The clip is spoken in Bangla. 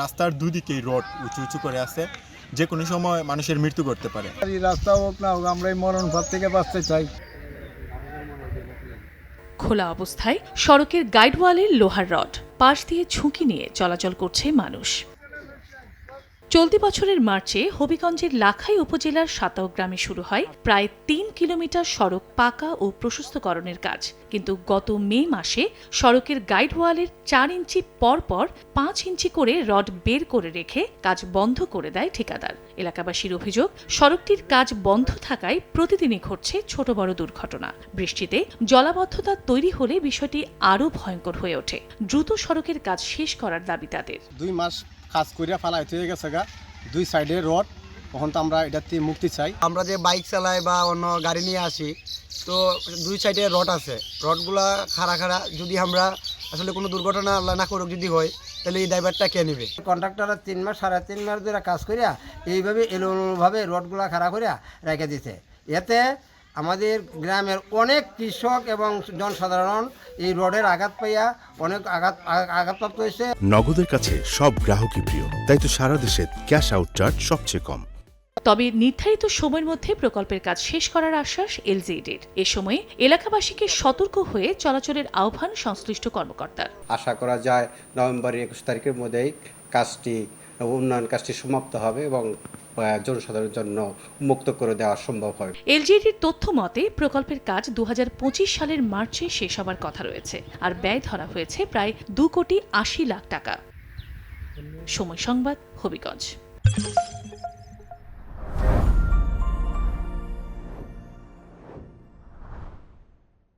রাস্তার দুদিকেই রোড উঁচু উঁচু করে আছে, যে কোনো সময় মানুষের মৃত্যু করতে পারে। এই রাস্তা হোক না হোক, আমরা এই মরণ ফাঁদ থেকে বাঁচতে চাই। খোলা অবস্থায় সড়কের গাইডওয়ালের লোহার রড পাশ দিয়ে ঝুঁকি নিয়ে চলাচল করছে মানুষ। চলতি বছরের মার্চে হবিগঞ্জের লাখাই উপজেলার সাতাও গ্রামে শুরু হয় প্রায় ৩ কিলোমিটার সড়ক পাকা ও প্রশস্তকরণের কাজ, কিন্তু গত মে মাসে সড়কের গাইডওয়ালের ৪ ইঞ্চি পর পর ৫ ইঞ্চি করে রড বের করে রেখে কাজ বন্ধ করে দেয় ঠিকাদার। এলাকাবাসীর অভিযোগ, সড়কটির কাজ বন্ধ থাকায় প্রতিদিনই ঘটছে ছোট বড় দুর্ঘটনা। বৃষ্টিতে জলাবদ্ধতা তৈরি হলে বিষয়টি আরও ভয়ঙ্কর হয়ে ওঠে। দ্রুত সড়কের কাজ শেষ করার দাবি তাদের। ২ মাস কাজ করিয়া ফালাই হয়ে গেছে গা, দুই সাইডে রড। তখন তো আমরা এটাতে মুক্তি চাই। আমরা যে বাইক চালাই বা অন্য গাড়ি নিয়ে আসি, তো দুই সাইডে রড আছে, রডগুলা খাড়া যদি আমরা আসলে কোনো দুর্ঘটনা আল্লাহ না করুক যদি হয়, তাহলে এই ড্রাইভারটা কে নেবে? কন্ট্রাক্টররা ৩ মাস ৩.৫ মাস ধরে কাজ করিয়া এইভাবে এলোভাবে রডগুলা খাড়া করিয়া রেখে দিছে। এতে আমাদের গ্রামের অনেক কৃষক এবং জনসাধারণ এই রডের আঘাত পাইয়া অনেক আঘাতপ্রাপ্ত হয়েছে। নগদের কাছে সব গ্রাহকই প্রিয়, তাই তো সারা দেশে ক্যাশ আউট চার্জ সবচেয়ে কম। তবে নির্ধারিত সময়ের মধ্যে প্রকল্পের কাজ শেষ করার আশ্বাস এলজিইডির। এ সময়ে এলাকাবাসীকে সতর্ক হয়ে চলাচলের আহ্বান সংশ্লিষ্ট কর্মকর্তার। আশা করা যায় নভেম্বরের ২১ তারিখের মধ্যেই উন্নয়ন কাজটি সমাপ্ত হবে এবং জনসাধারণের জন্য মুক্ত করে দেওয়া সম্ভব হবে। এলজিইডির তথ্য মতে প্রকল্পের কাজ ২০২৫ সালের মার্চে শেষ হবার কথা রয়েছে, আর ব্যয় ধরা হয়েছে প্রায় ২,৮০,০০,০০০ টাকা। সময় সংবাদ, হবিগঞ্জ।